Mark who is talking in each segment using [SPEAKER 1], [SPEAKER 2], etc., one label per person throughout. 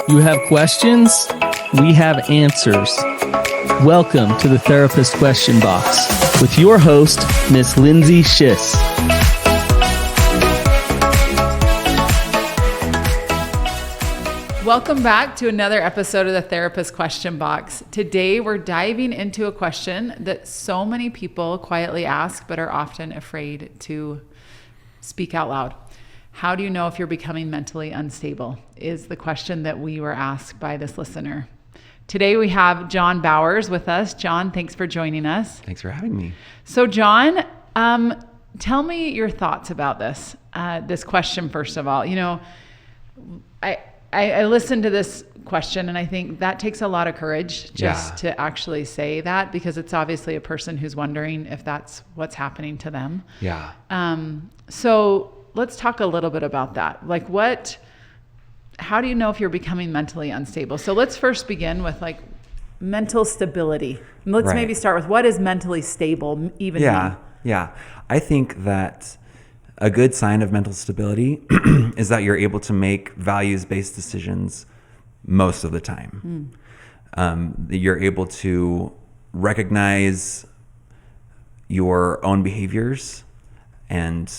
[SPEAKER 1] You have questions? We have answers. Welcome to the Therapist Question Box with your host, Miss Lindsay Schiss.
[SPEAKER 2] Welcome back to another episode of the Therapist Question Box. Today, we're diving into a question that so many people quietly ask, but are often afraid to speak out loud. How do you know if you're becoming mentally unstable? Is the question that we were asked by this listener. Today, we have John Bowers with us. John, thanks for joining us.
[SPEAKER 3] Thanks for having me.
[SPEAKER 2] So, John, tell me your thoughts about this question, first of all. You know, I listened to this question and I think that takes a lot of courage to actually say that, because it's obviously a person who's wondering if that's what's happening to them.
[SPEAKER 3] Yeah.
[SPEAKER 2] So let's talk a little bit about that. How do you know if you're becoming mentally unstable? So let's first begin with mental stability. Let's maybe start with, what is mentally stable even mean?
[SPEAKER 3] Yeah. I think that a good sign of mental stability is that you're able to make values-based decisions most of the time. You're able to recognize your own behaviors and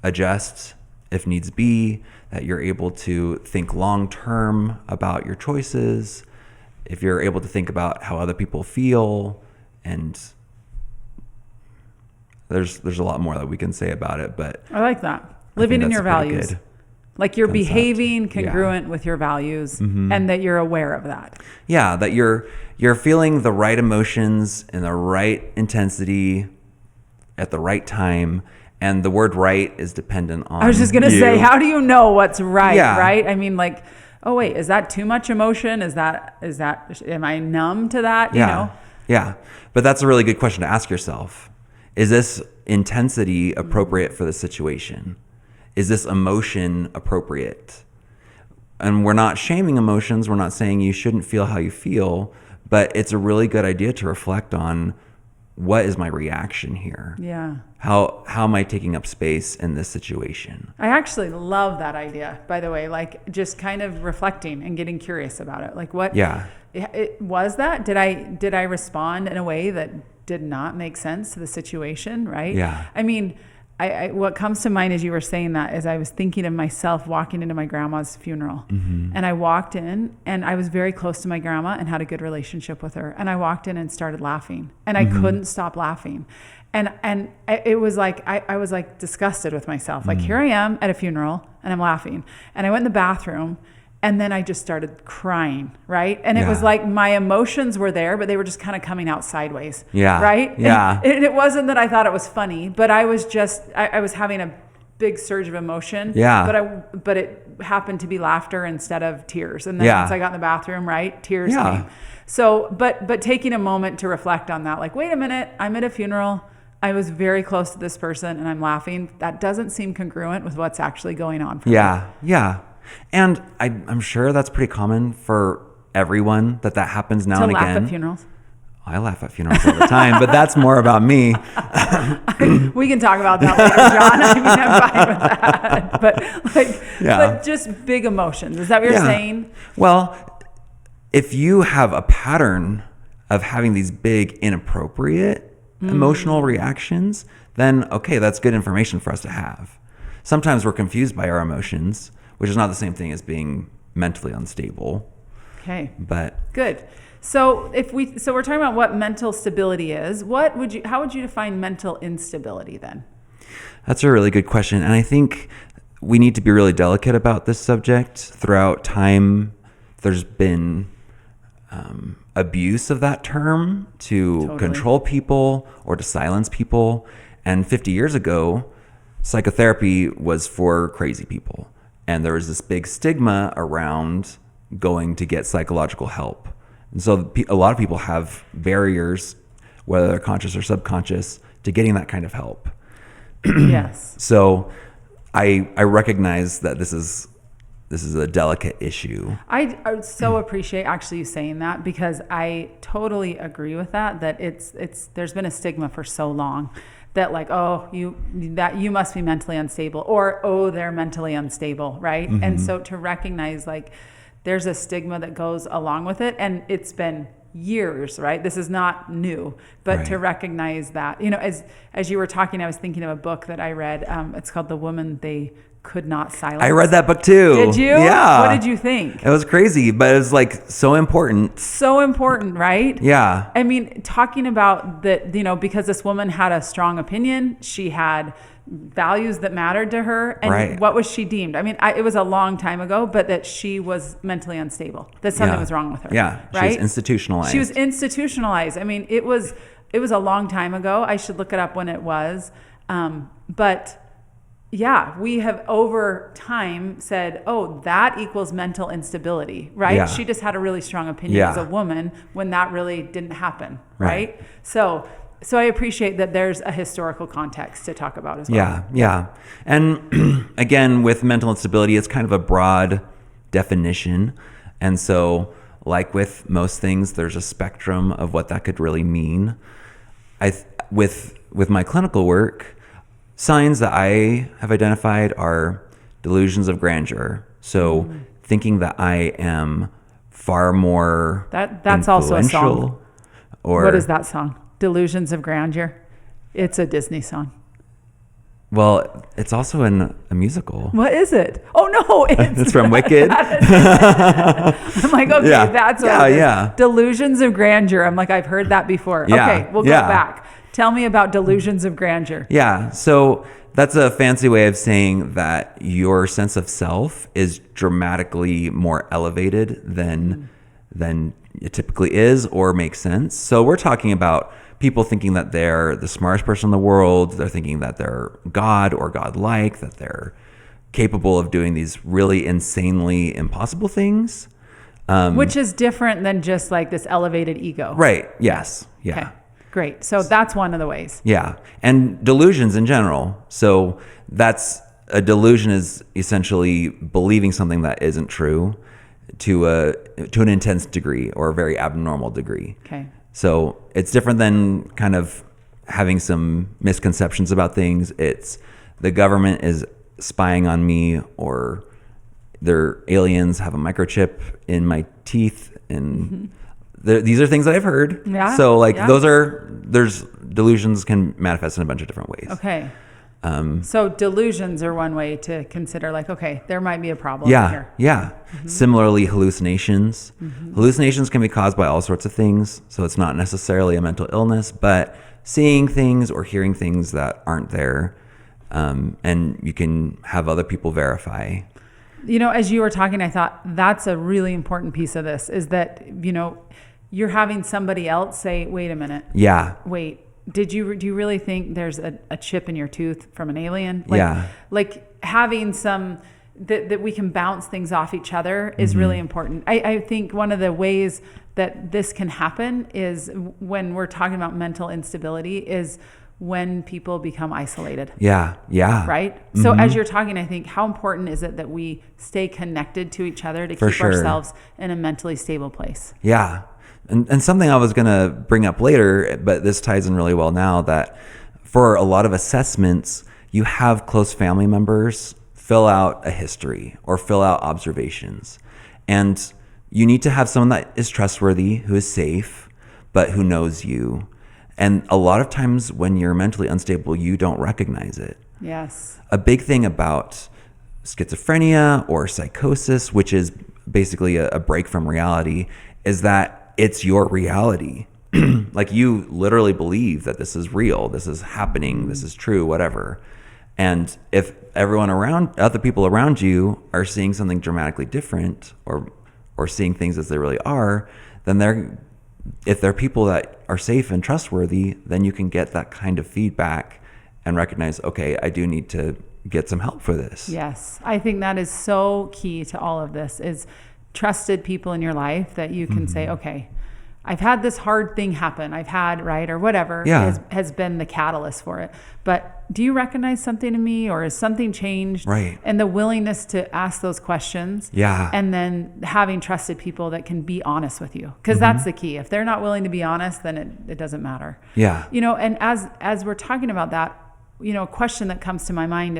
[SPEAKER 3] adjust if needs be, that you're able to think long-term about your choices, if you're able to think about how other people feel, and there's a lot more that we can say about it, but
[SPEAKER 2] I like that. Living in your values. Like you're
[SPEAKER 3] concept.
[SPEAKER 2] Behaving congruent with your values, and that you're aware of that.
[SPEAKER 3] Yeah, that you're feeling the right emotions in the right intensity at the right time. And the word right is dependent on
[SPEAKER 2] I was just going to say, how do you know what's right,
[SPEAKER 3] Yeah.
[SPEAKER 2] right? I mean, oh wait, is that too much emotion? Is that, am I numb to that?
[SPEAKER 3] Yeah.
[SPEAKER 2] You know?
[SPEAKER 3] Yeah. But that's a really good question to ask yourself. Is this intensity appropriate for the situation? Is this emotion appropriate? And we're not shaming emotions. We're not saying you shouldn't feel how you feel, but it's a really good idea to reflect on, what is my reaction here?
[SPEAKER 2] Yeah.
[SPEAKER 3] How am I taking up space in this situation?
[SPEAKER 2] I actually love that idea, by the way, just kind of reflecting and getting curious about it. What was that? Did I respond in a way that did not make sense to the situation, right?
[SPEAKER 3] Yeah.
[SPEAKER 2] I mean, I what comes to mind as you were saying that is I was thinking of myself walking into my grandma's funeral. And I walked in and I was very close to my grandma and had a good relationship with her. And I walked in and started laughing and I couldn't stop laughing. And it was I was disgusted with myself. Here I am at a funeral and I'm laughing. And I went in the bathroom and then I just started crying, right? And it was my emotions were there, but they were just kind of coming out sideways.
[SPEAKER 3] Yeah.
[SPEAKER 2] Right?
[SPEAKER 3] Yeah.
[SPEAKER 2] And it wasn't that I thought it was funny, but I was just, I was having a big surge of emotion.
[SPEAKER 3] Yeah.
[SPEAKER 2] But it happened to be laughter instead of tears. And then once I got in the bathroom, right, tears came. So, but taking a moment to reflect on that, wait a minute, I'm at a funeral. I was very close to this person and I'm laughing. That doesn't seem congruent with what's actually going on for me.
[SPEAKER 3] Yeah. And I'm sure that's pretty common for everyone, that happens now and again.
[SPEAKER 2] To laugh at funerals?
[SPEAKER 3] I laugh at funerals all the time, but that's more about me.
[SPEAKER 2] We can talk about that later, John. I'm fine with that. But just big emotions. Is that what you're saying?
[SPEAKER 3] Well, if you have a pattern of having these big, inappropriate emotional reactions, then okay, that's good information for us to have. Sometimes we're confused by our emotions, which is not the same thing as being mentally unstable.
[SPEAKER 2] Okay.
[SPEAKER 3] But
[SPEAKER 2] good. So we're talking about what mental stability is. How would you define mental instability then?
[SPEAKER 3] That's a really good question. And I think we need to be really delicate about this subject. Throughout time, there's been abuse of that term to control people or to silence people. And 50 years ago, psychotherapy was for crazy people. And there was this big stigma around going to get psychological help. And so a lot of people have barriers, whether they're conscious or subconscious, to getting that kind of help.
[SPEAKER 2] Yes.
[SPEAKER 3] So I recognize that this is a delicate issue.
[SPEAKER 2] I so appreciate actually you saying that, because I totally agree with that it's there's been a stigma for so long that like, oh, you must be mentally unstable, or, oh, they're mentally unstable. Right.
[SPEAKER 3] Mm-hmm.
[SPEAKER 2] And so to recognize like there's a stigma that goes along with it, and it's been years, right? This is not new, but
[SPEAKER 3] Right.
[SPEAKER 2] to recognize that, you know, as you were talking, I was thinking of a book that I read. It's called The Woman They Could Not Silence.
[SPEAKER 3] I read that book too.
[SPEAKER 2] Did you?
[SPEAKER 3] Yeah.
[SPEAKER 2] What did you think?
[SPEAKER 3] It was crazy, but it was like so important.
[SPEAKER 2] So important, right?
[SPEAKER 3] Yeah.
[SPEAKER 2] I mean, talking about that, you know, because this woman had a strong opinion, she had values that mattered to her, and
[SPEAKER 3] Right.
[SPEAKER 2] what was she deemed? I mean, it was a long time ago, but that she was mentally unstable, that something was wrong with her.
[SPEAKER 3] Yeah.
[SPEAKER 2] Right?
[SPEAKER 3] She was institutionalized.
[SPEAKER 2] She was institutionalized. I mean, it was a long time ago. I should look it up when it was. But yeah, we have over time said, oh, that equals mental instability, right?
[SPEAKER 3] Yeah.
[SPEAKER 2] She just had a really strong opinion
[SPEAKER 3] Yeah.
[SPEAKER 2] as a woman when that really didn't happen,
[SPEAKER 3] Right.
[SPEAKER 2] right? So I appreciate that there's a historical context to talk about as well.
[SPEAKER 3] Yeah, yeah. And again, with mental instability, it's kind of a broad definition. And so, like with most things, there's a spectrum of what that could really mean. With my clinical work, signs that I have identified are delusions of grandeur. So thinking that I am far more
[SPEAKER 2] That's also a song.
[SPEAKER 3] influential, or
[SPEAKER 2] What is that song? Delusions of Grandeur. It's a Disney song.
[SPEAKER 3] well, it's also in a musical.
[SPEAKER 2] What is it? Oh no,
[SPEAKER 3] It's from Wicked.
[SPEAKER 2] I'm like, okay,
[SPEAKER 3] Yeah.
[SPEAKER 2] that's what
[SPEAKER 3] Yeah,
[SPEAKER 2] it is.
[SPEAKER 3] yeah.
[SPEAKER 2] Delusions of Grandeur. I'm like, I've heard that before.
[SPEAKER 3] Yeah,
[SPEAKER 2] Okay, we'll go
[SPEAKER 3] yeah.
[SPEAKER 2] back. Tell me about Delusions of Grandeur.
[SPEAKER 3] Yeah, so that's a fancy way of saying that your sense of self is dramatically more elevated than it typically is or makes sense. So we're talking about people thinking that they're the smartest person in the world. They're thinking that they're God or God-like, that they're capable of doing these really insanely impossible things.
[SPEAKER 2] Which is different than just like this elevated ego.
[SPEAKER 3] Right, yes, yeah.
[SPEAKER 2] Okay, great. So that's one of the ways.
[SPEAKER 3] Yeah, and delusions in general. So a delusion is essentially believing something that isn't true to an intense degree or a very abnormal degree.
[SPEAKER 2] Okay.
[SPEAKER 3] So it's different than kind of having some misconceptions about things. It's the government is spying on me, or their aliens have a microchip in my teeth, and these are things that I've heard.
[SPEAKER 2] Yeah,
[SPEAKER 3] So like
[SPEAKER 2] yeah.
[SPEAKER 3] there's delusions can manifest in a bunch of different ways.
[SPEAKER 2] Okay. So delusions are one way to consider, like, okay, there might be a problem
[SPEAKER 3] Yeah,
[SPEAKER 2] here.
[SPEAKER 3] yeah. Similarly, hallucinations. Hallucinations can be caused by all sorts of things. So it's not necessarily a mental illness, but seeing things or hearing things that aren't there, and you can have other people verify.
[SPEAKER 2] You know, as you were talking, I thought that's a really important piece of this, is that, you know, you're having somebody else say, wait a minute.
[SPEAKER 3] Yeah.
[SPEAKER 2] Wait, do you really think there's a chip in your tooth from an alien?
[SPEAKER 3] Yeah.
[SPEAKER 2] Like having some, that we can bounce things off each other is really important. I think one of the ways that this can happen is when we're talking about mental instability is when people become isolated.
[SPEAKER 3] Yeah. Yeah.
[SPEAKER 2] Right? So as you're talking, I think, how important is it that we stay connected to each other to
[SPEAKER 3] For
[SPEAKER 2] keep
[SPEAKER 3] sure.
[SPEAKER 2] ourselves in a mentally stable place?
[SPEAKER 3] Yeah. And something I was going to bring up later, but this ties in really well now, that for a lot of assessments, you have close family members fill out a history or fill out observations. And you need to have someone that is trustworthy, who is safe, but who knows you. And a lot of times when you're mentally unstable, you don't recognize it.
[SPEAKER 2] Yes.
[SPEAKER 3] A big thing about schizophrenia or psychosis, which is basically a break from reality, is that it's your reality. Like you literally believe that this is real, this is happening, this is true, whatever. And if other people around you are seeing something dramatically different or seeing things as they really are, then if they're people that are safe and trustworthy, then you can get that kind of feedback and recognize, okay, I do need to get some help for this.
[SPEAKER 2] Yes. I think that is so key to all of this, is trusted people in your life that you can say, okay, I've had this hard thing happen. I've had, right, or whatever has been the catalyst for it. But do you recognize something in me, or has something changed?
[SPEAKER 3] Right.
[SPEAKER 2] And the willingness to ask those questions.
[SPEAKER 3] Yeah.
[SPEAKER 2] And then having trusted people that can be honest with you. Because that's the key. If they're not willing to be honest, then it doesn't matter.
[SPEAKER 3] Yeah.
[SPEAKER 2] You know, and as we're talking about that, you know, a question that comes to my mind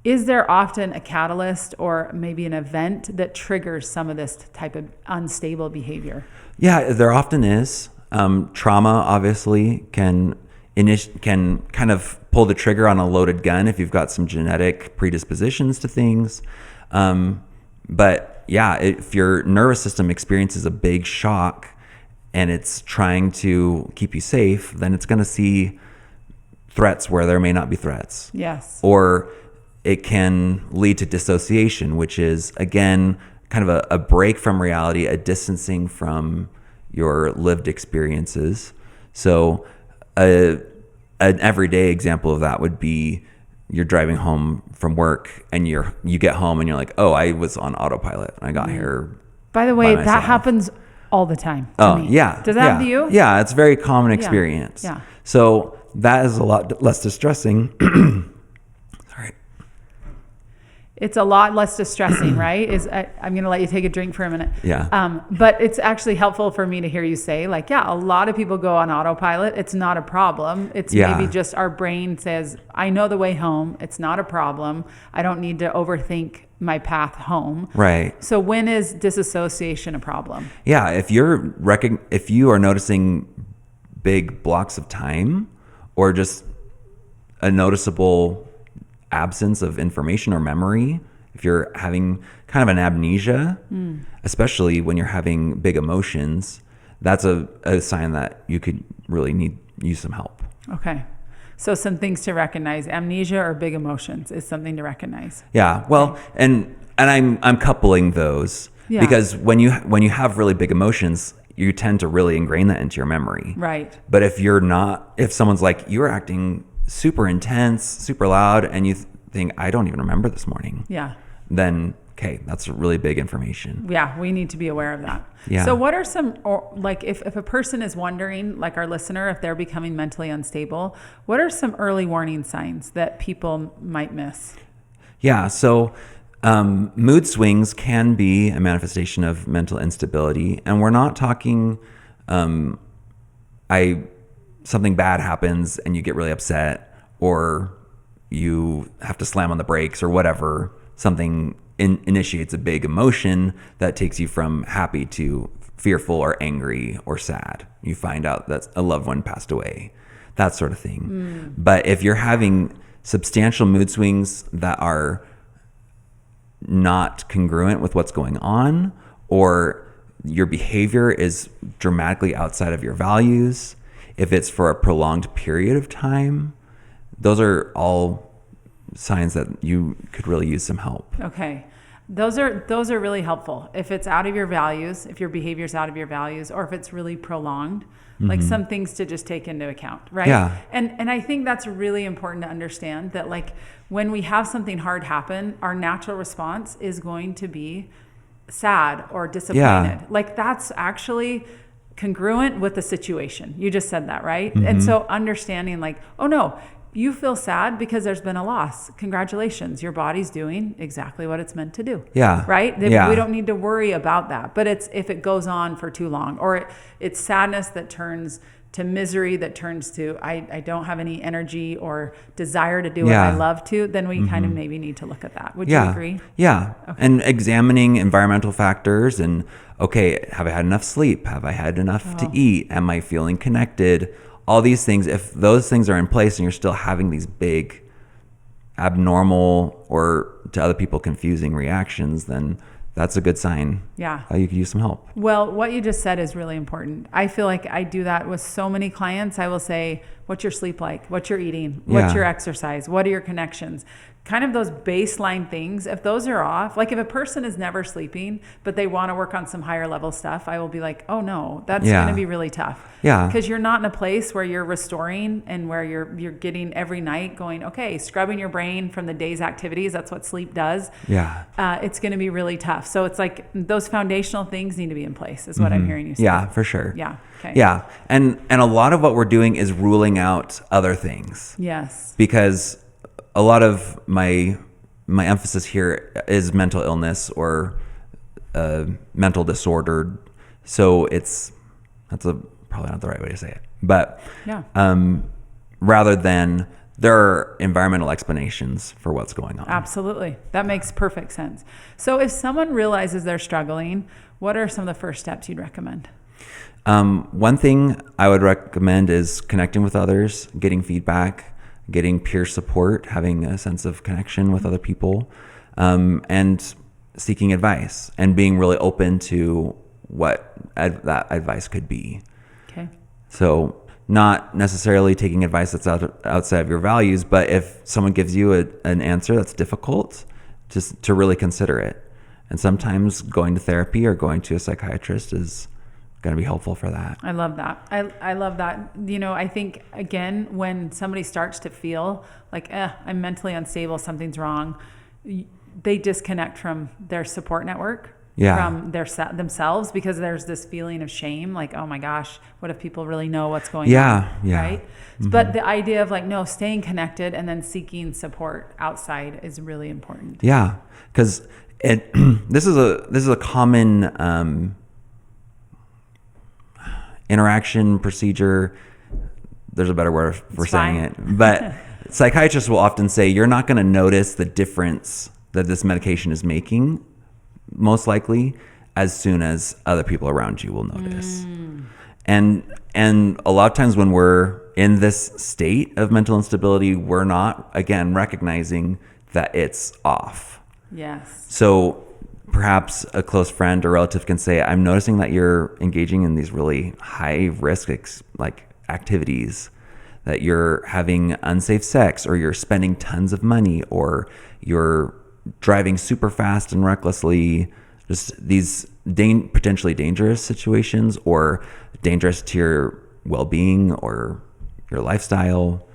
[SPEAKER 2] is there often a catalyst or maybe an event that triggers some of this type of unstable behavior?
[SPEAKER 3] Yeah, there often is. Trauma obviously can kind of pull the trigger on a loaded gun if you've got some genetic predispositions to things. But yeah, if your nervous system experiences a big shock and it's trying to keep you safe, then it's going to see threats where there may not be threats.
[SPEAKER 2] Yes.
[SPEAKER 3] Or it can lead to dissociation, which is, again, kind of a break from reality, a distancing from your lived experiences. So an everyday example of that would be you're driving home from work and you get home and you're like, oh, I was on autopilot and I got here.
[SPEAKER 2] By the way,
[SPEAKER 3] by
[SPEAKER 2] that
[SPEAKER 3] myself.
[SPEAKER 2] happens all the time to me.
[SPEAKER 3] Yeah.
[SPEAKER 2] Does that happen to you?
[SPEAKER 3] Yeah, it's a very common experience.
[SPEAKER 2] Yeah.
[SPEAKER 3] So that is a lot less distressing. Sorry.
[SPEAKER 2] It's a lot less distressing, right? I'm going to let you take a drink for a minute.
[SPEAKER 3] Yeah.
[SPEAKER 2] But it's actually helpful for me to hear you say, like, yeah, a lot of people go on autopilot. It's not a problem. It's maybe just our brain says, I know the way home. It's not a problem. I don't need to overthink my path home.
[SPEAKER 3] Right.
[SPEAKER 2] So when is disassociation a problem?
[SPEAKER 3] Yeah. If you are noticing big blocks of time or just a noticeable absence of information or memory, if you're having kind of an amnesia, especially when you're having big emotions, that's a sign that you could really use some help.
[SPEAKER 2] Okay. So some things to recognize: amnesia or big emotions is something to recognize.
[SPEAKER 3] Yeah. Well, and I'm coupling those because when you have really big emotions, you tend to really ingrain that into your memory.
[SPEAKER 2] Right.
[SPEAKER 3] But if someone's like, you're acting super intense, super loud, and you think, I don't even remember this morning.
[SPEAKER 2] Yeah.
[SPEAKER 3] Then, okay, that's really big information.
[SPEAKER 2] Yeah, we need to be aware of that.
[SPEAKER 3] Yeah.
[SPEAKER 2] So what are some, or like if a person is wondering, like our listener, if they're becoming mentally unstable, what are some early warning signs that people might miss?
[SPEAKER 3] Yeah, so mood swings can be a manifestation of mental instability. And we're not talking, something bad happens and you get really upset, or you have to slam on the brakes or whatever. Something initiates a big emotion that takes you from happy to fearful or angry or sad. You find out that a loved one passed away, that sort of thing. But if you're having substantial mood swings that are not congruent with what's going on, or your behavior is dramatically outside of your values, if it's for a prolonged period of time, those are all signs that you could really use some help.
[SPEAKER 2] Okay. Those are really helpful. If it's out of your values, if your behavior's out of your values, or if it's really prolonged, like some things to just take into account, right?
[SPEAKER 3] Yeah.
[SPEAKER 2] And I think that's really important to understand that, like, when we have something hard happen, our natural response is going to be sad or disappointed.
[SPEAKER 3] Yeah.
[SPEAKER 2] Like, that's actually congruent with the situation. You just said that, right? And so understanding, like, oh no, you feel sad because there's been a loss. Congratulations. Your body's doing exactly what it's meant to do.
[SPEAKER 3] Yeah.
[SPEAKER 2] Right?
[SPEAKER 3] Yeah.
[SPEAKER 2] We don't need to worry about that. But it's if it goes on for too long, or it's sadness that turns to misery, that turns to I don't have any energy or desire to do what I love to, then we kind of maybe need to look at that. Would you agree?
[SPEAKER 3] Yeah.
[SPEAKER 2] Okay.
[SPEAKER 3] And examining environmental factors and, okay, have I had enough sleep? Have I had enough to eat? Am I feeling connected? All these things, if those things are in place and you're still having these big abnormal or to other people confusing reactions, then that's a good sign.
[SPEAKER 2] Yeah.
[SPEAKER 3] You could use some help.
[SPEAKER 2] Well, what you just said is really important. I feel like I do that with so many clients. I will say, What's your sleep like? What's your eating? What's
[SPEAKER 3] Yeah.
[SPEAKER 2] your exercise? What are your connections? Kind of those baseline things. If those are off, like if a person is never sleeping, but they want to work on some higher level stuff, I will be like, oh no, that's
[SPEAKER 3] Yeah.
[SPEAKER 2] going to be really tough.
[SPEAKER 3] Yeah.
[SPEAKER 2] Because you're not in a place where you're restoring and where you're getting every night going, okay, scrubbing your brain from the day's activities. That's what sleep does.
[SPEAKER 3] Yeah.
[SPEAKER 2] It's going to be really tough. So it's like those foundational things need to be in place is what I'm hearing you say.
[SPEAKER 3] Yeah, for sure.
[SPEAKER 2] Yeah. Okay.
[SPEAKER 3] Yeah. And a lot of what we're doing is ruling out other things.
[SPEAKER 2] Yes.
[SPEAKER 3] Because a lot of my emphasis here is mental illness or mental disorder. So that's probably not the right way to say it. But
[SPEAKER 2] Yeah.
[SPEAKER 3] rather than there are environmental explanations for what's going on.
[SPEAKER 2] Absolutely. That makes perfect sense. So if someone realizes they're struggling, what are some of the first steps you'd recommend?
[SPEAKER 3] One thing I would recommend is connecting with others, getting feedback, getting peer support, having a sense of connection with other people, and seeking advice and being really open to what that advice could be.
[SPEAKER 2] Okay.
[SPEAKER 3] So not necessarily taking advice that's outside of your values, but if someone gives you an answer that's difficult, just to really consider it. And sometimes going to therapy or going to a psychiatrist is going to be helpful for that.
[SPEAKER 2] I love that. I love that. You know, I think, again, when somebody starts to feel like, I'm mentally unstable, something's wrong, they disconnect from their support network, from themselves, because there's this feeling of shame, like, oh my gosh, what if people really know what's going on?
[SPEAKER 3] Yeah.
[SPEAKER 2] Right? But the idea of like, no, staying connected and then seeking support outside is really important.
[SPEAKER 3] Yeah. Because this is a common interaction procedure. There's a better word for saying it, but psychiatrists will often say you're not going to notice the difference that this medication is making, most likely, as soon as other people around you will notice. And a lot of times when we're in this state of mental instability, we're not, again, recognizing that it's off.
[SPEAKER 2] Yes.
[SPEAKER 3] So perhaps a close friend or relative can say, I'm noticing that you're engaging in these really high risk activities, that you're having unsafe sex, or you're spending tons of money, or you're driving super fast and recklessly, just these potentially dangerous situations, or dangerous to your well-being or your lifestyle.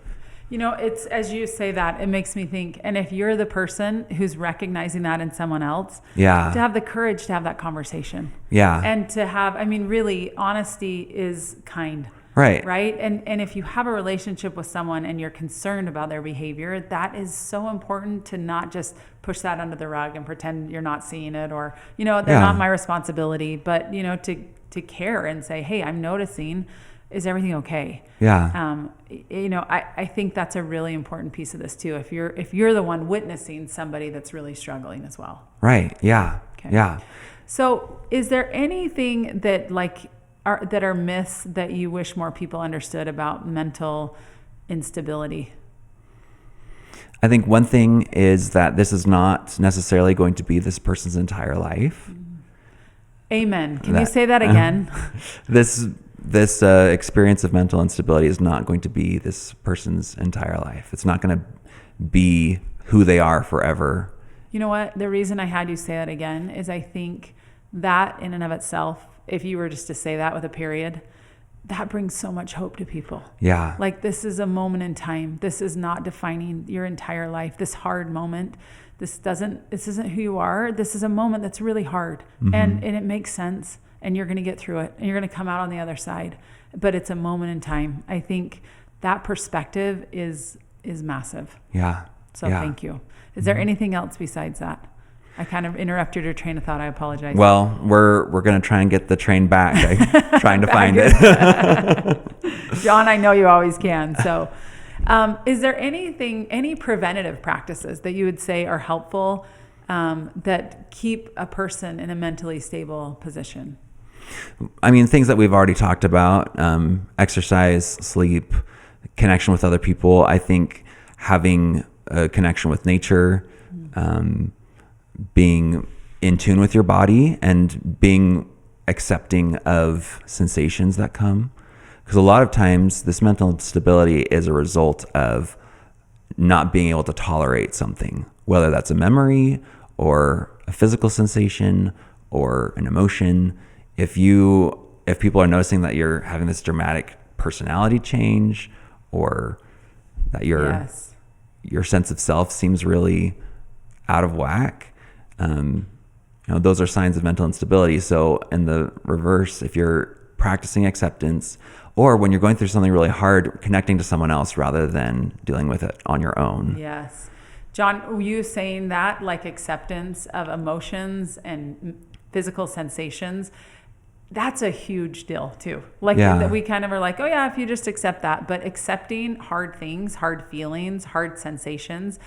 [SPEAKER 2] You know, it's, as you say that, it makes me think, and if you're the person who's recognizing that in someone else, to have the courage to have that conversation.
[SPEAKER 3] Yeah.
[SPEAKER 2] And to have, I mean, really, honesty is kind.
[SPEAKER 3] Right.
[SPEAKER 2] Right. And if you have a relationship with someone and you're concerned about their behavior, that is so important to not just push that under the rug and pretend you're not seeing it, or, you know, they're not my responsibility, but, you know, to care and say, hey, I'm noticing, is everything okay?
[SPEAKER 3] Yeah.
[SPEAKER 2] You know, I think that's a really important piece of this too. If you're the one witnessing somebody that's really struggling as well.
[SPEAKER 3] Right. Yeah.
[SPEAKER 2] Okay.
[SPEAKER 3] Yeah.
[SPEAKER 2] So is there anything that that are myths that you wish more people understood about mental instability?
[SPEAKER 3] I think one thing is that this is not necessarily going to be this person's entire life.
[SPEAKER 2] Amen. Can you say that again?
[SPEAKER 3] This experience of mental instability is not going to be this person's entire life. It's not going to be who they are forever.
[SPEAKER 2] You know what? The reason I had you say that again is I think that in and of itself, if you were just to say that with a period, that brings so much hope to people.
[SPEAKER 3] Yeah.
[SPEAKER 2] Like, this is a moment in time. This is not defining your entire life. This hard moment, this isn't who you are. This is a moment that's really hard. And it makes sense. And you're going to get through it, and you're going to come out on the other side. But it's a moment in time. I think that perspective is massive.
[SPEAKER 3] Yeah.
[SPEAKER 2] So thank you. Is there anything else besides that? I kind of interrupted your train of thought. I apologize.
[SPEAKER 3] Well, we're going to try and get the train back. Trying to find it.
[SPEAKER 2] John, I know you always can. So is there any preventative practices that you would say are helpful that keep a person in a mentally stable position?
[SPEAKER 3] I mean, things that we've already talked about, exercise, sleep, connection with other people. I think having a connection with nature, being in tune with your body, and being accepting of sensations that come. Because a lot of times this mental instability is a result of not being able to tolerate something, whether that's a memory or a physical sensation or an emotion. If people are noticing that you're having this dramatic personality change, or that your sense of self seems really out of whack, those are signs of mental instability. So in the reverse, if you're practicing acceptance, or when you're going through something really hard, connecting to someone else rather than dealing with it on your own.
[SPEAKER 2] Yes. John, were you saying that, like acceptance of emotions and physical sensations? That's a huge deal too. Like we kind of are like, oh yeah, if you just accept that, but accepting hard things, hard feelings, hard sensations,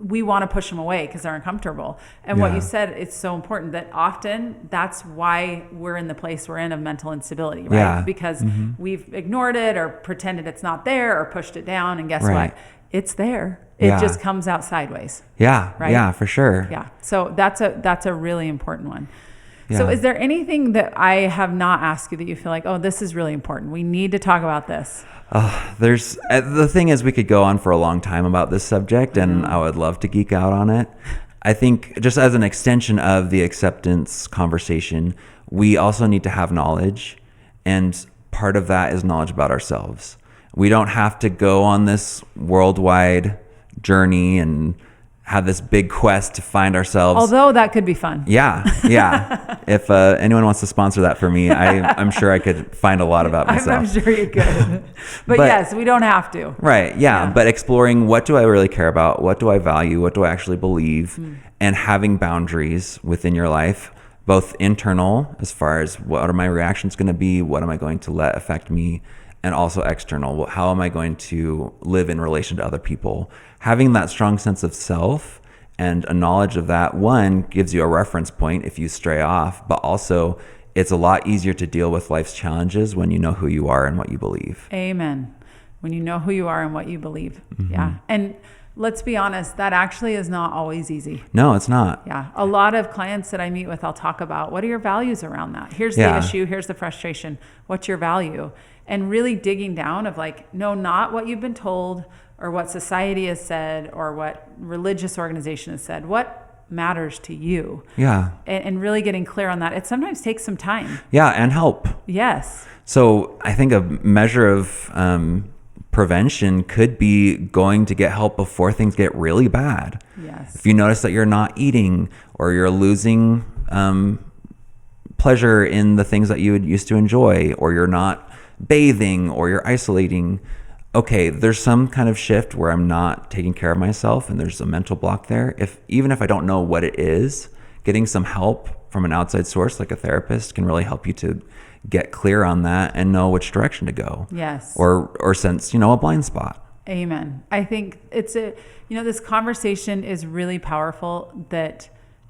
[SPEAKER 2] we want to push them away because they're uncomfortable. And what you said, it's so important that often that's why we're in the place we're in of mental instability, right?
[SPEAKER 3] Yeah.
[SPEAKER 2] Because we've ignored it or pretended it's not there or pushed it down. And guess what? It's there. It just comes out sideways.
[SPEAKER 3] Yeah.
[SPEAKER 2] Right?
[SPEAKER 3] Yeah, for sure.
[SPEAKER 2] Yeah. So that's a really important one. Yeah. So is there anything that I have not asked you that you feel like, oh, this is really important, we need to talk about this?
[SPEAKER 3] The thing is, we could go on for a long time about this subject, and I would love to geek out on it. I think just as an extension of the acceptance conversation, we also need to have knowledge, and part of that is knowledge about ourselves. We don't have to go on this worldwide journey and have this big quest to find ourselves.
[SPEAKER 2] Although that could be fun.
[SPEAKER 3] Yeah. If anyone wants to sponsor that for me, I'm sure I could find a lot about myself.
[SPEAKER 2] I'm sure you could. But yes, we don't have to.
[SPEAKER 3] Right. Yeah. But exploring, what do I really care about? What do I value? What do I actually believe? And having boundaries within your life, both internal, as far as what are my reactions going to be? What am I going to let affect me? And also external, how am I going to live in relation to other people? Having that strong sense of self and a knowledge of that, one, gives you a reference point if you stray off, but also it's a lot easier to deal with life's challenges when you know who you are and what you believe.
[SPEAKER 2] Amen. When you know who you are and what you believe. Yeah. And let's be honest, that actually is not always easy.
[SPEAKER 3] No, it's not.
[SPEAKER 2] Yeah. A lot of clients that I meet with, I'll talk about, what are your values around that? Here's the issue. Here's the frustration. What's your value? And really digging down of like, no, not what you've been told or what society has said or what religious organization has said. What matters to you?
[SPEAKER 3] Yeah.
[SPEAKER 2] And really getting clear on that. It sometimes takes some time.
[SPEAKER 3] Yeah, and help.
[SPEAKER 2] Yes.
[SPEAKER 3] So I think a measure of prevention could be going to get help before things get really bad.
[SPEAKER 2] Yes.
[SPEAKER 3] If you notice that you're not eating or you're losing pleasure in the things that you would used to enjoy, or you're not bathing, or you're isolating, okay, there's some kind of shift where I'm not taking care of myself and there's a mental block there. Even if I don't know what it is, getting some help from an outside source like a therapist can really help you to get clear on that and know which direction to go.
[SPEAKER 2] Yes.
[SPEAKER 3] Or sense, a blind spot.
[SPEAKER 2] Amen. I think this conversation is really powerful,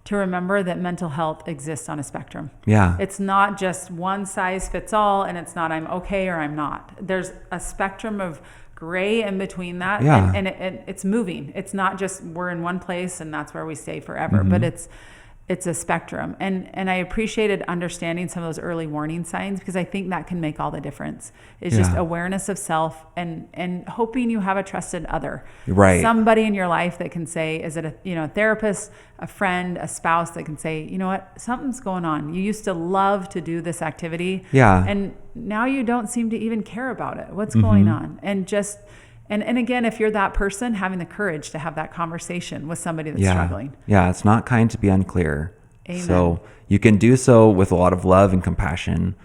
[SPEAKER 2] to remember that mental health exists on a spectrum.
[SPEAKER 3] Yeah.
[SPEAKER 2] It's not just one size fits all, and it's not I'm okay or I'm not. There's a spectrum of gray in between that.
[SPEAKER 3] Yeah.
[SPEAKER 2] And it's moving. It's not just we're in one place and that's where we stay forever, but it's a spectrum. And I appreciated understanding some of those early warning signs, because I think that can make all the difference. It's just awareness of self and hoping you have a trusted other.
[SPEAKER 3] Right.
[SPEAKER 2] Somebody in your life that can say, is it a therapist, a friend, a spouse that can say, you know what, something's going on. You used to love to do this activity.
[SPEAKER 3] Yeah.
[SPEAKER 2] And now you don't seem to even care about it. What's going on? And again, if you're that person, having the courage to have that conversation with somebody that's struggling.
[SPEAKER 3] Yeah, it's not kind to be unclear.
[SPEAKER 2] Amen.
[SPEAKER 3] So you can do so with a lot of love and compassion.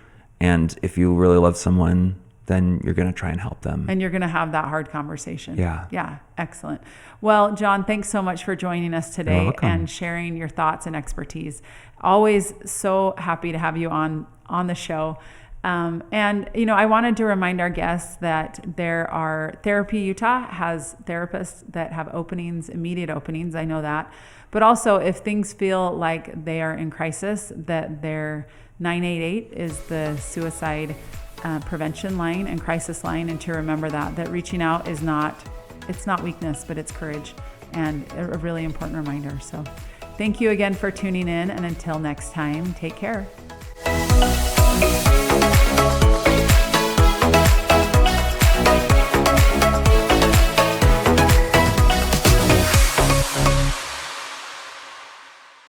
[SPEAKER 3] And if you really love someone, then you're going to try and help them.
[SPEAKER 2] And you're going to have that hard conversation.
[SPEAKER 3] Yeah.
[SPEAKER 2] Yeah. Excellent. Well, John, thanks so much for joining us today and sharing your thoughts and expertise. Always so happy to have you on the show. And I wanted to remind our guests that Therapy Utah has therapists that have immediate openings. I know that. But also, if things feel like they are in crisis, that their 988 is the suicide prevention line and crisis line. And to remember that reaching out it's not weakness, but it's courage, and a really important reminder. So thank you again for tuning in. And until next time, take care.